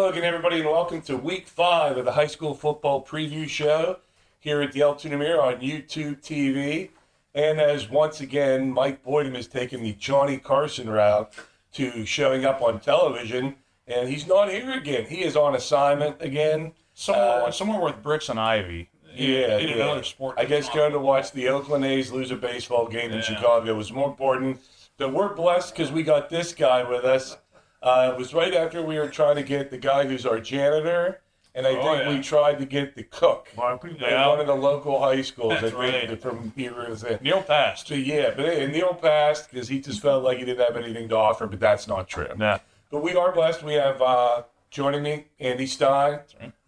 Hello again, everybody, and welcome to Week 5 of the High School Football Preview Show here at the El Tunamir on YouTube TV. And as once again, Mike Boydham has taken the Johnny Carson route to showing up on television, and he's not here again. He is on assignment again. Somewhere with bricks and ivy. Another sport. I guess going to watch the Oakland A's lose a baseball game in Chicago was more important. But we're blessed because we got this guy with us. It was right after we were trying to get the guy who's our janitor, and I think we tried to get the cook at one of the local high schools. That's right. From here. Neil passed. So, but Neil passed because he just felt like he didn't have anything to offer, but that's not true. Yeah. But we are blessed. We have joining me, Andy Stein,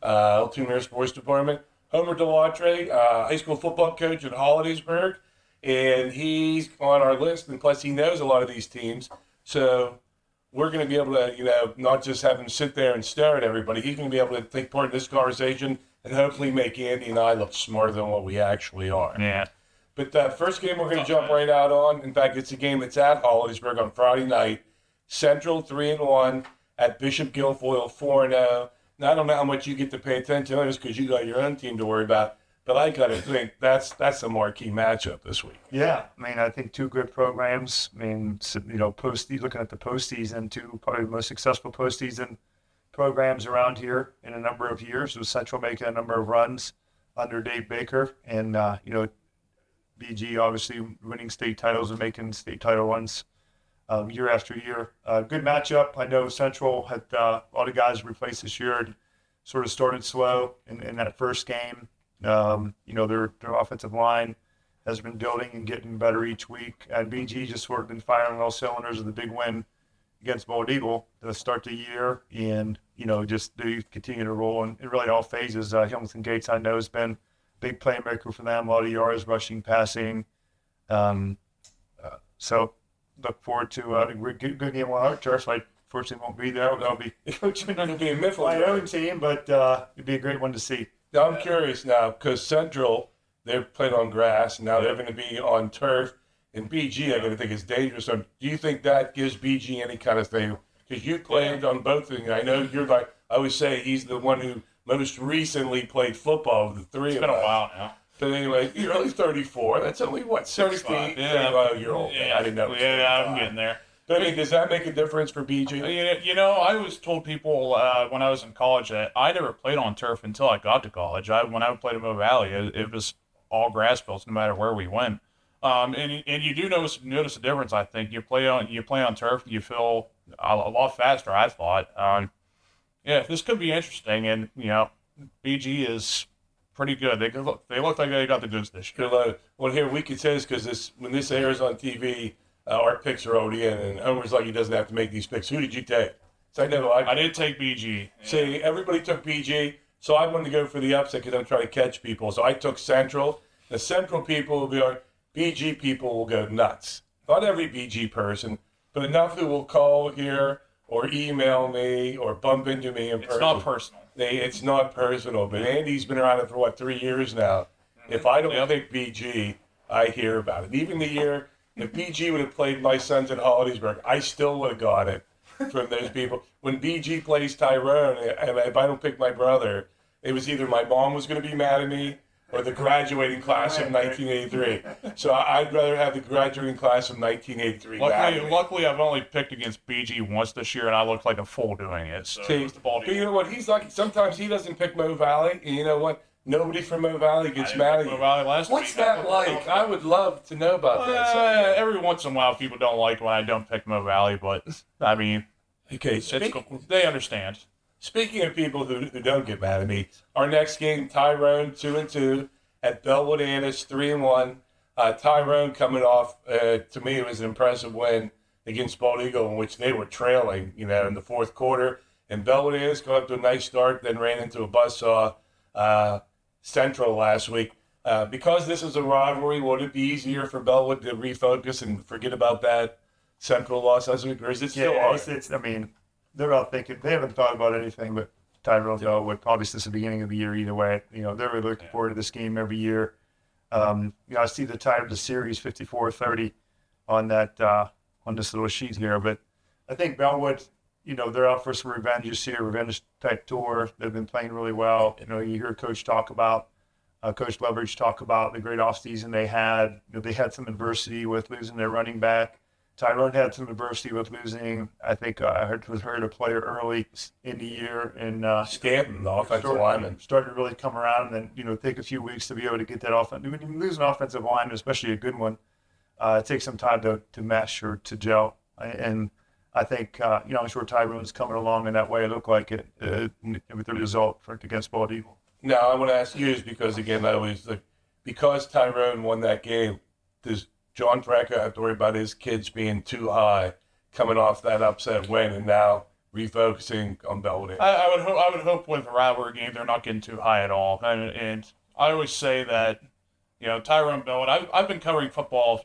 El Tunamir Sports Department, Homer DeLattre, high school football coach at Hollidaysburg, and he's on our list, and plus he knows a lot of these teams. So we're going to be able to, not just have him sit there and stare at everybody. He's going to be able to take part in this conversation and hopefully make Andy and I look smarter than what we actually are. Yeah. But the first game we're going to jump right out on, in fact, it's a game that's at Hollidaysburg on Friday night. Central 3-1 at Bishop Guilfoyle 4-0. Now, I don't know how much you get to pay attention to this because you got your own team to worry about, but I got to think that's a marquee matchup this week. Yeah, I think two good programs. Looking at the postseason, two probably the most successful postseason programs around here in a number of years, with Central making a number of runs under Dave Baker, and BG obviously winning state titles and making state title runs year after year. Good matchup. I know Central had a lot of guys replaced this year and sort of started slow in that first game. Their offensive line has been building and getting better each week. And BG just sort of been firing on all cylinders with the big win against Bald Eagle to start the year, and just they continue to roll in really all phases. Hamilton Gates, I know, has been a big playmaker for them. A lot of yards, rushing, passing. So look forward to a good game on our turf. I fortunately won't be there. I'll be coaching It'll be in Mifflinburg. my own team, but it'd be a great one to see. Now, I'm curious now, because Central, they've played on grass, and now they're going to be on turf, and BG, I'm going to think is dangerous. So do you think that gives BG any kind of thing? Because you played on both things. I know you're like, I always say he's the one who most recently played football of the three of us. It's been a while now. But anyway, you're only 34. That's only, 6 feet? Yeah. You're old. Yeah. I didn't know. I'm getting there. But does that make a difference for BG? I always told people when I was in college that I never played on turf until I got to college. When I played at Mo Valley, it was all grass fields, no matter where we went. And you do notice a difference. I think you play on turf, you feel a lot faster. I thought. This could be interesting, and BG is pretty good. They look like they got the goods this year. Well, here we could say this because when this airs on TV. Our picks are already in, and Homer's like he doesn't have to make these picks. Who did you take? So I did take BG. See, everybody took BG, so I wanted to go for the upset because I'm trying to catch people. So I took Central. The Central people will be our BG people will go nuts. Not every BG person, but enough who will call here or email me or bump into me in person. It's not personal. It's not personal, but Andy's been around it for, 3 years now. If I don't pick BG, I hear about it. Even the year... If BG would have played my sons at Hollidaysburg, I still would have got it from those people. When BG plays Tyrone, and if I don't pick my brother, it was either my mom was going to be mad at me or the graduating class of 1983. So I'd rather have the graduating class of 1983. Luckily, I've only picked against BG once this year, and I looked like a fool doing it. So See, but you know what? He's lucky. Sometimes he doesn't pick Mo Valley, and you know what? Nobody from Mo Valley gets mad at you. What's that like? I would love to know about that. Every once in a while, people don't like when I don't pick Mo Valley, but okay, they understand. Speaking of people who don't get mad at me, our next game, Tyrone 2-2 at Bellwood-Antis 3-1. Tyrone coming off, to me, it was an impressive win against Bald Eagle, in which they were trailing, in the fourth quarter. And Bellwood-Antis got up to a nice start, then ran into a buzzsaw. Central last week. Because this is a rivalry, would it be easier for Bellwood to refocus and forget about that Central loss last week, or is it still hard? They're all thinking, they haven't thought about anything but Tyrone Bellwood, probably since the beginning of the year either way. They're really looking forward to this game every year. I see the time of the series, 54-30, on that on this little sheet here, but I think Bellwood they're out for some revenge this year, revenge type tour. They've been playing really well. You hear Coach Leverage talk about the great offseason they had. They had some adversity with losing their running back. Tyrone had some adversity with losing, I think I heard a player early in the year. And Stanton, the offensive lineman. Started to really come around and then, take a few weeks to be able to get that offense. When you lose an offensive lineman, especially a good one, it takes some time to mesh or to gel. And I think, I'm sure Tyrone's coming along in that way. It looked like it with the result against Bald Eagle. Now, I want to ask you is because, again, because Tyrone won that game, does John Franco have to worry about his kids being too high coming off that upset win and now refocusing on Bellwood? I would hope with a rivalry game they're not getting too high at all. And I always say that, Tyrone Bellwood, I've been covering football,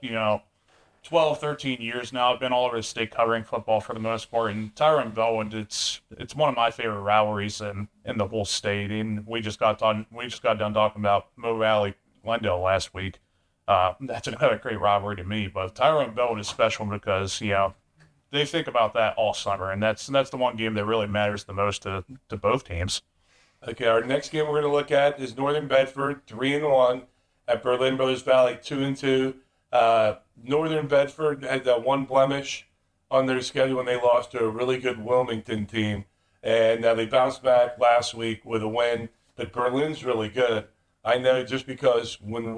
12, 13 years now. I've been all over the state covering football for the most part. And Tyrone Bellwood, it's one of my favorite rivalries in the whole state. And we just got done talking about Mo Valley Glendale last week. That's another great rivalry to me. But Tyrone Bellwood is special because, they think about that all summer. And that's the one game that really matters the most to both teams. Okay, our next game we're going to look at is Northern Bedford, 3-1, at Berlin Brothers Valley, 2-2. Northern Bedford had that one blemish on their schedule when they lost to a really good Wilmington team. And they bounced back last week with a win. But Berlin's really good. I know just because when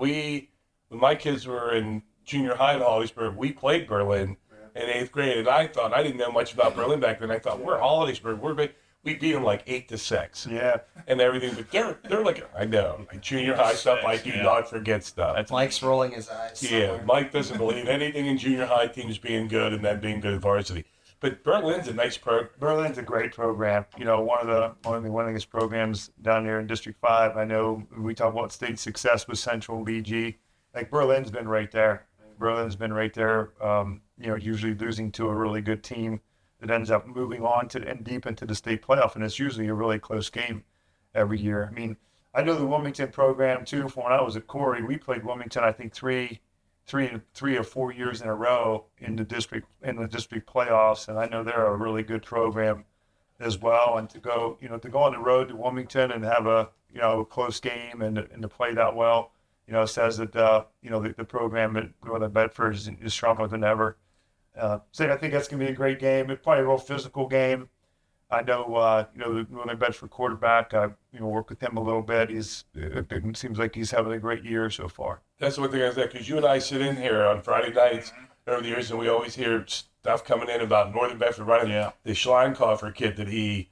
my kids were in junior high at Hollidaysburg, we played Berlin in 8th grade. And I didn't know much about Berlin back then. I thought, we're Hollidaysburg. We're big. We beat them like 8-6. Yeah. And everything. But they're like, I know, like junior high stuff, I do not forget stuff. Mike's rolling his eyes. Yeah, somewhere. Mike doesn't believe anything in junior high teams being good and then being good at varsity. But Berlin's a nice program. Berlin's a great program. One of the winningest programs down here in District 5. I know we talk about state success with Central BG. Like Berlin's been right there. Usually losing to a really good team that ends up moving on to and deep into the state playoff, and it's usually a really close game every year. I mean, I know the Wilmington program too. From when I was at Corey, we played Wilmington, I think three or 4 years in a row in the district playoffs, and I know they're a really good program as well. And to go on the road to Wilmington and have a close game and to play that well, says that the program at Northern Bedford is stronger than ever. So I think that's going to be a great game. It's probably a real physical game. I know, the Northern Bedford quarterback, I work with him a little bit. It seems like he's having a great year so far. That's one thing I said, because you and I sit in here on Friday nights over the years, and we always hear stuff coming in about Northern Bedford running. Yeah. The Schleinkoffer kid that he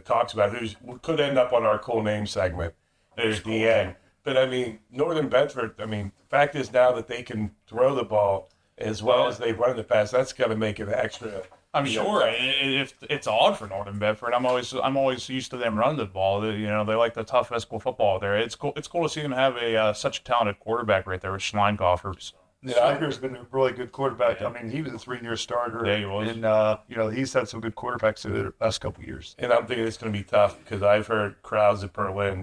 talks about, who could end up on our cool name segment at the end. But, Northern Bedford, the fact is now that they can throw the ball as well as they run in the past, that's got to make it extra. I'm sure if it's odd for Northern Bedford. I'm always used to them running the ball. They like the tough physical football there. It's cool to see them have such a talented quarterback right there with Schleinkoffer. Snyder's been a really good quarterback. He was a 3-year starter. Yeah, he was. And, he's had some good quarterbacks over the last couple of years. And I'm thinking it's going to be tough because I've heard crowds at Berlin,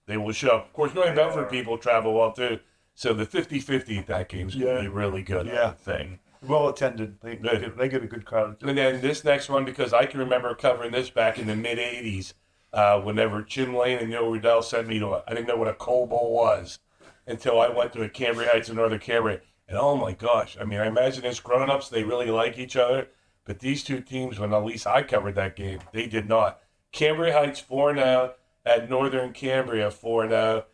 they will show up. Of course, Northern Bedford people travel well too. So the 50-50 at that game's going to be really good. Yeah. Thing. Well attended. They get a good crowd. And then this next one, because I can remember covering this back in the mid-'80s, whenever Jim Lane and Neil Riddell sent me I didn't know what a coal bowl was until I went to a Cambria Heights in Northern Cambria. And oh my gosh, I imagine as grown-ups, they really like each other. But these two teams, when at least I covered that game, they did not. Cambria Heights 4-0 at Northern Cambria 4-0.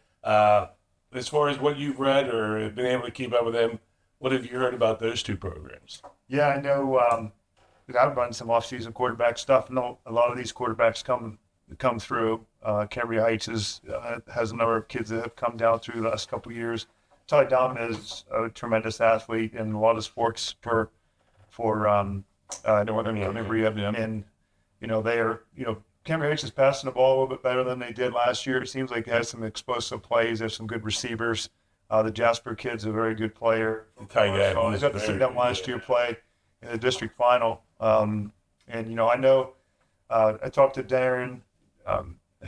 As far as what you've read or been able to keep up with them, what have you heard about those two programs? Yeah, I know. I've run some off-season quarterback stuff. A lot of these quarterbacks come through. Cambria Heights has a number of kids that have come down through the last couple of years. Ty Dom is a tremendous athlete in a lot of sports for Northern Cambria, and they are Cambria Heights is passing the ball a little bit better than they did last year. It seems like they have some explosive plays. There's some good receivers. The Jasper kid's a very good player. I got to see them last year play in the district final. I know I talked to Darren,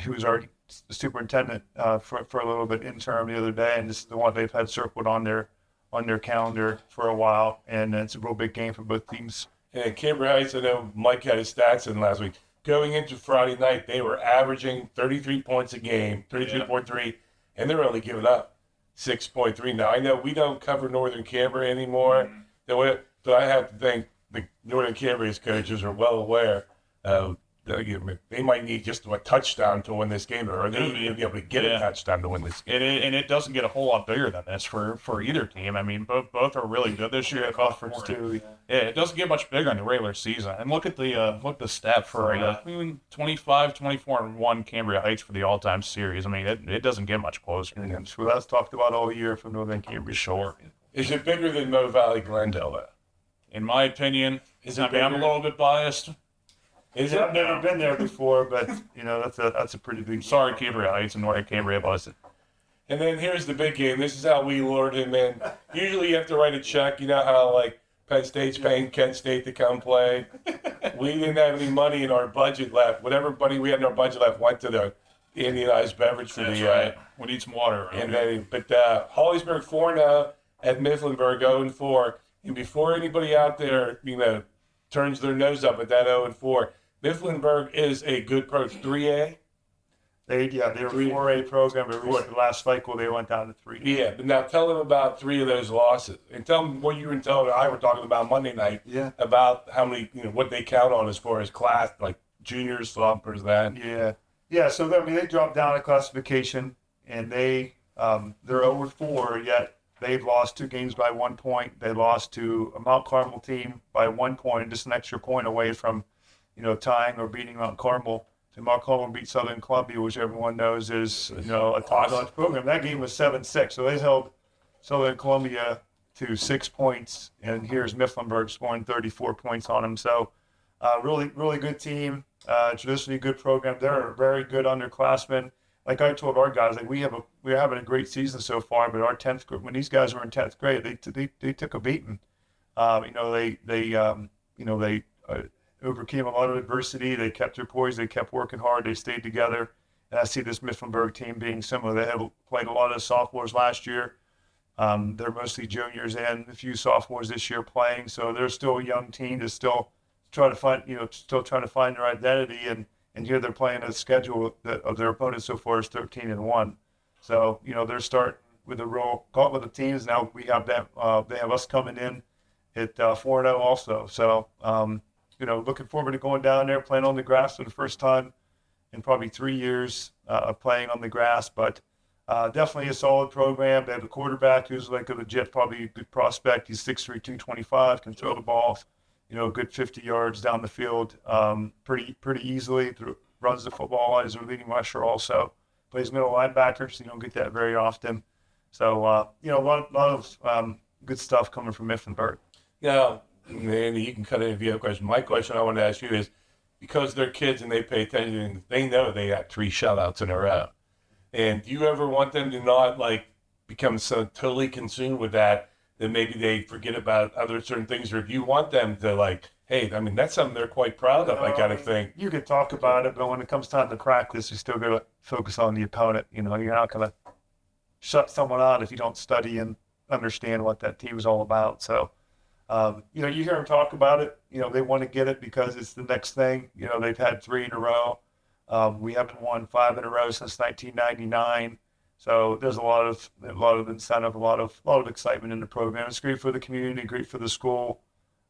who was our superintendent for a little bit interim the other day, and this is the one they've had circled on their calendar for a while, and it's a real big game for both teams And Cambria Heights, I know Mike had his stats in last week. Going into Friday night, they were averaging 33 points a game, 33.3, and they're only giving up 6.3. Now, I know we don't cover Northern Cambria anymore, but I have to think the Northern Cambria's coaches are well aware of they might need just a touchdown to win this game, or they may be able to get a touchdown to win this game. And it doesn't get a whole lot bigger than this for either team. I mean, both are really good this year. Conference too. Yeah, it doesn't get much bigger in the regular season. And look at the stat for 25, 24, and 1 Cambria Heights for the all-time series. I mean, it doesn't get much closer. And so that's talked about all year from Northern Cambria. Sure. Is it bigger than Mo Valley Glendale, though? In my opinion, I'm a little bit biased. I've never been there before, but that's a pretty big. Sorry, Cambria Heights and Northern Cambria, but And then here's the big game. This is how we lured him in. Usually you have to write a check. You know how like Penn State's paying Kent State to come play. We didn't have any money in our budget left. Whatever money we had in our budget left went to the Indianized beverage for that's the. Right. We need some water. And then, but Hollidaysburg 4-0 at Mifflinburg 0-4. And before anybody out there, turns their nose up at that 0-4. Mifflinburg is a good pro 3A. They're a 4A program, but the last cycle they went down to 3. Yeah, but now tell them about 3 of those losses, and tell them what you and I were talking about Monday night. Yeah. About how many, what they count on as far as class, like juniors, sophomores, that. Yeah. So they dropped down a classification, and they're 0-4. Yet they've lost 2 games by 1 point. They lost to a Mount Carmel team by 1 point, just an extra point away from. Tying or beating Mount Carmel. And Mount Carmel beat Southern Columbia, which everyone knows is, a top-notch program. That game was 7-6, so they held Southern Columbia to 6 points, and here's Mifflinburg scoring 34 points on them. So, really, really good team, traditionally good program. They're a very good underclassmen. Like I told our guys, like we're having a great season so far, but our 10th group, when these guys were in 10th grade, they took a beating. They overcame a lot of adversity. They kept their poise. They kept working hard. They stayed together. And I see this Mifflinburg team being similar. They have played a lot of sophomores last year. They're mostly juniors and a few sophomores this year playing. So they're still a young team that's still trying to find their identity. And here they're playing a schedule that of their opponents so far is 13-1. So they're starting with a real gauntlet of teams. Now we have them. They have us coming in at 4-0 also. So. Looking forward to going down there, playing on the grass for the first time in probably 3 years of playing on the grass. But definitely a solid program. They have a quarterback who's like a legit, probably a good prospect. He's 6'3", 225, can throw the ball, good 50 yards down the field pretty easily. Runs the football as a leading rusher also. Plays middle linebacker, so you don't get that very often. So, a lot of good stuff coming from Mifflinburg. Yeah. Andy, you can cut in if you have a question. My question I want to ask you is, because they're kids and they pay attention, they know they got 3 shutouts in a row. And do you ever want them to not become so totally consumed with that maybe they forget about other certain things? Or do you want them to hey, that's something they're quite proud of, I kind of thing. You can talk about it, but when it comes time to practice, you still got to focus on the opponent. You're not going to shut someone out if you don't study and understand what that team is all about. So, you hear them talk about it. They want to get it because it's the next thing. They've had 3 in a row. We haven't won 5 in a row since 1999. So there's a lot of incentive, a lot of excitement in the program. It's great for the community, great for the school.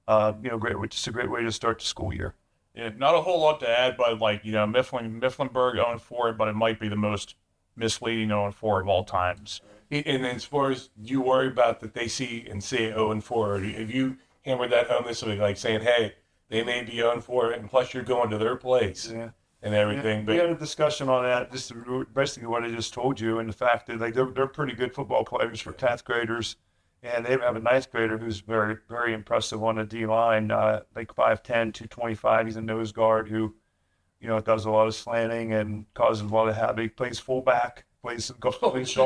Just a great way to start the school year. Yeah, not a whole lot to add, but Mifflinburg 0-4, but it might be the most misleading 0-4 of all times. And as far as you worry about that they see and say 0-4, have you hammered that home this week, saying, hey, they may be 0-4, and plus you're going to their place and everything. Yeah. We had a discussion on that, just basically what I just told you, and the fact that they're pretty good football players for 10th graders, and they have a 9th grader who's very, very impressive on the D-line, 5'10", 225. He's a nose guard who, does a lot of slanting and causes a lot of havoc. Plays fullback. Plays guard.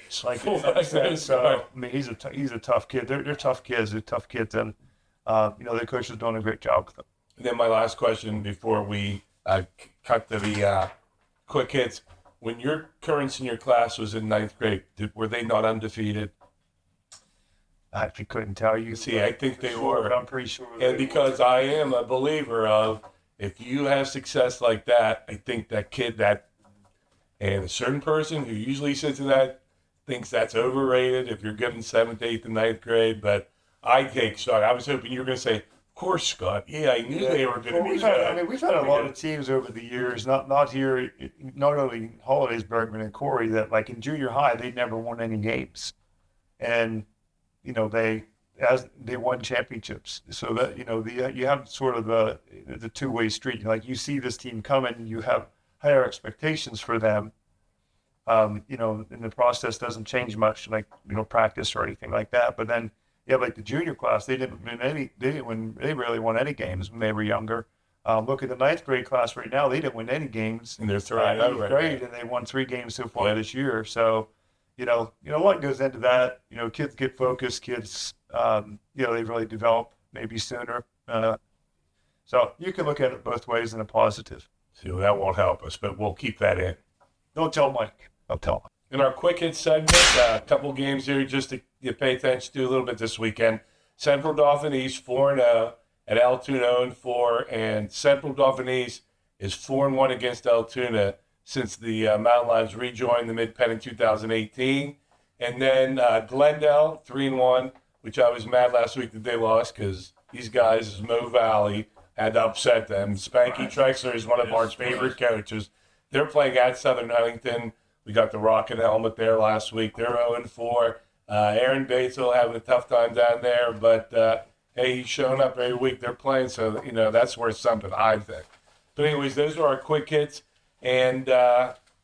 So he's a tough kid. They're tough kids. They're tough kids, and their coach is doing a great job with them. And then my last question before we cut to the quick hits: when your current senior class was in 9th grade, were they not undefeated? I actually couldn't tell you. See, I think they Sure, were. but I'm pretty sure. And because I am a believer of, if you have success like that, I think that kid and a certain person who usually sits in that thinks that's overrated if you're given 7th, 8th, and 9th grade. But I take stock. I was hoping you were going to say, of course, Scott. Yeah, I knew they were going to be good. We've had a lot of teams over the years, not here, not only Hollidaysburg, but in Corey, that like in junior high, they never won any games. And, they won championships. So that, you have sort of the two-way street. Like you see this team coming, you have higher expectations for them. And the process doesn't change much, like, practice or anything like that. But then you have like the junior class, they rarely won any games when they were younger. Look at the 9th grade class right now, they didn't win any games. And they're throwing out right grade, and they won 3 games so far this year. So, what goes into that, kids get focused, kids, they really develop maybe sooner. So you can look at it both ways in a positive. So that won't help us, but we'll keep that in. Don't tell Mike. I'll tell him. In our quick hit segment, a couple games here just to pay attention to a little bit this weekend. Central Dauphin East 4-0 at Altoona 0-4, and Central Dauphin East is 4-1 against Altoona since the Mountain Lions rejoined the Mid-Penn in 2018. And then Glendale 3-1, which I was mad last week that they lost because these guys, Mo Valley, had to upset them. Spanky Trexler is one of our favorite coaches. They're playing at Southern Huntington. We got the Rocket Helmet there last week. They're 0-4. Aaron Batesville having a tough time down there, but hey, he's showing up every week. They're playing, so that's worth something, I think. But anyways, those are our quick hits. And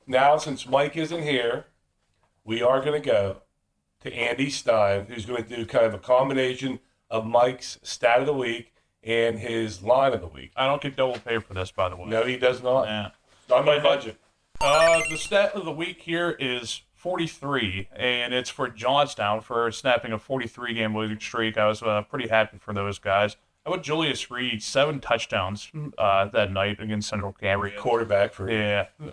now, since Mike isn't here, we are going to go to Andy Stein, who's going to do kind of a combination of Mike's stat of the week and his line of the week. I don't get double pay for this, by the way. No, he does not. Yeah. It's on my budget. The stat of the week here is 43, and it's for Johnstown for snapping a 43-game losing streak. I was pretty happy for those guys. How about Julius Reed, 7 touchdowns that night against Central Cambria. Quarterback for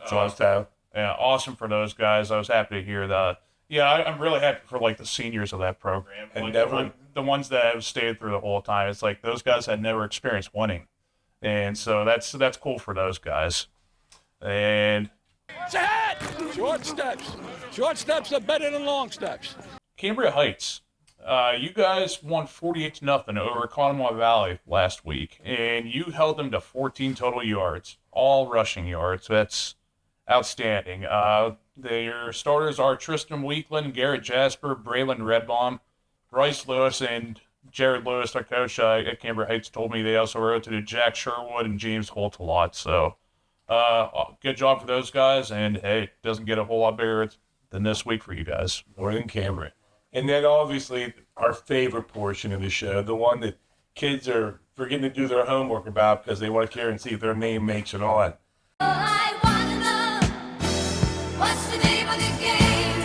Johnstown. Yeah, awesome for those guys. I was happy to hear that. Yeah, I'm really happy for like the seniors of that program. And like, the ones that have stayed through the whole time. It's like those guys had never experienced winning, and so that's cool for those guys. And Short steps. Short steps are better than long steps. Cambria Heights, you guys won 48-0 over Conemaugh Valley last week, and you held them to 14 total yards, all rushing yards. That's outstanding. Their starters are Tristan Weekland, Garrett Jasper, Braylon Redbaum, Bryce Lewis, and Jared Lewis, our coach at Cambria Heights, told me they also rotated Jack Sherwood and James Holt a lot. So good job for those guys, and hey, it doesn't get a whole lot bigger than this week for you guys. More than Cambria. And then obviously our favorite portion of the show, the one that kids are forgetting to do their homework about because they want to care and see if their name makes it on. I wanna know what's the name of the game.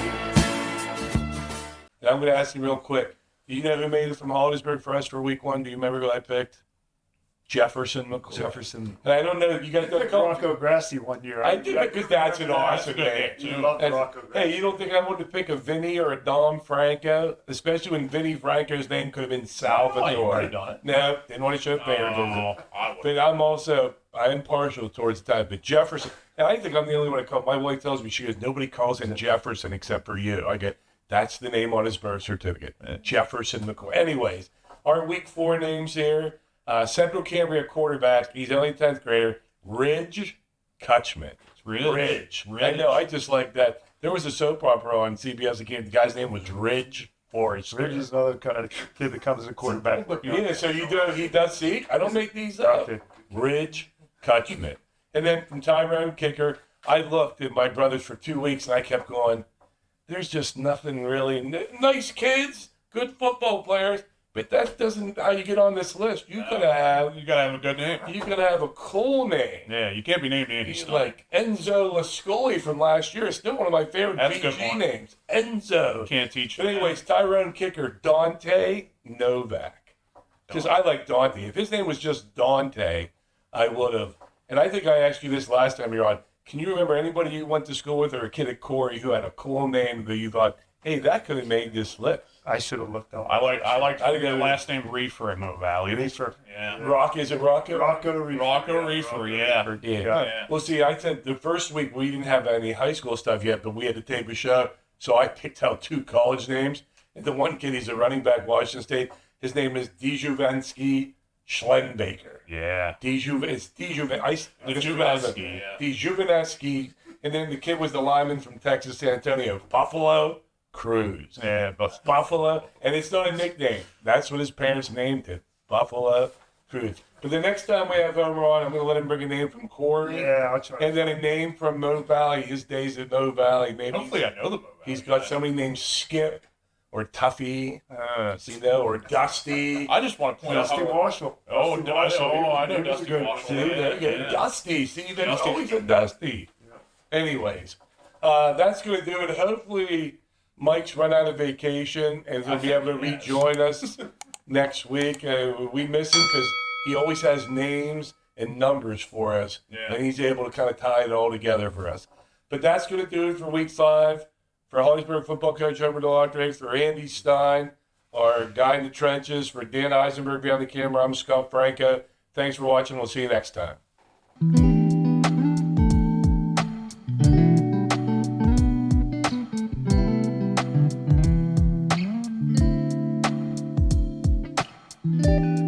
And I'm going to ask you real quick. You know who made it from Hollidaysburg for us for week 1? Do you remember who I picked? Jefferson McCoy. Jefferson. And I don't know. You got to picked Rocco Grassi one year. I did because that's an awesome name. You love Rocco Grassi. Hey, you don't think I wanted to pick a Vinny or a Dom Franco? Especially when Vinny Franco's name could have been Salvatore. Oh, you might have done it. No, didn't want to show favoritism. I would. But I'm partial towards the type. But Jefferson, and I think I'm the only one that called. My wife tells me, she goes, nobody calls him Jefferson except for you. I get, that's the name on his birth certificate. Jefferson McCoy. Anyways, our week 4 names here. Central Cambria quarterback, he's only a 10th grader, Ridge Kutchman. Ridge. I know, I just like that. There was a soap opera on CBS again. The guy's name was Ridge Forrest. Ridge is another kind of kid that comes as a quarterback. Yeah, so he does see. I don't make these up. Okay. Ridge Kutchman. And then from Tyrone kicker, I looked at my brothers for 2 weeks and I kept going, there's just nothing really. Nice kids, good football players. But that doesn't how you get on this list. You gotta have a good name. You gotta have a cool name. Yeah, you can't be named Andy He's Stein. like Enzo Lascoli from last year. It's still one of my favorite That's a good PG one. names. Enzo. Can't teach But anyways, Tyrone kicker Dante Novak. Because I like Dante. If his name was just Dante, I would have. And I think I asked you this last time you're on. Can you remember anybody you went to school with or a kid at Corey who had a cool name that you thought, hey, that could have made this list? I should have looked up. I like I think the I- last name Reefer in Mo Valley. Reefer. Yeah. Is it Rocco? Rocco Reefer. Rocco Reefer, yeah. Yeah. Yeah. Well, see, I think the first week we didn't have any high school stuff yet, but we had to tape a show. So I picked out 2 college names. And the one kid, he's a running back, Washington State. His name is Dijuvensky Schlenbaker. Yeah. Dijuvenesky. And then the kid was the lineman from Texas, San Antonio, Buffalo Cruz. Yeah, but Buffalo, and it's not a nickname. That's what his parents named him, Buffalo Cruz. But the next time we have Homer on, I'm going to let him bring a name from Corey, Yeah, I'll try. and then a name from Mo Valley. His days at Mo Valley, maybe hopefully I know the Mo Valley. he's got somebody named Skip or Tuffy, or Dusty. I just want to point out Dusty how. Marshall. Oh, Dusty Marshall. I know He was Dusty good. Marshall. See, there you go. Yeah. Dusty. See, there's Dusty. always a Dusty. Anyways, that's going to do it. Hopefully, Mike's run out of vacation and he'll be able to rejoin us next week. We miss him because he always has names and numbers for us, Yeah. and he's able to kind of tie it all together for us. But that's going to do it for week 5. For Hollidaysburg football coach Homer DeLattre, for Andy Stein, our guy in the trenches, for Dan Eisenberg behind the camera, I'm Scott Franco. Thanks for watching. We'll see you next time. Thank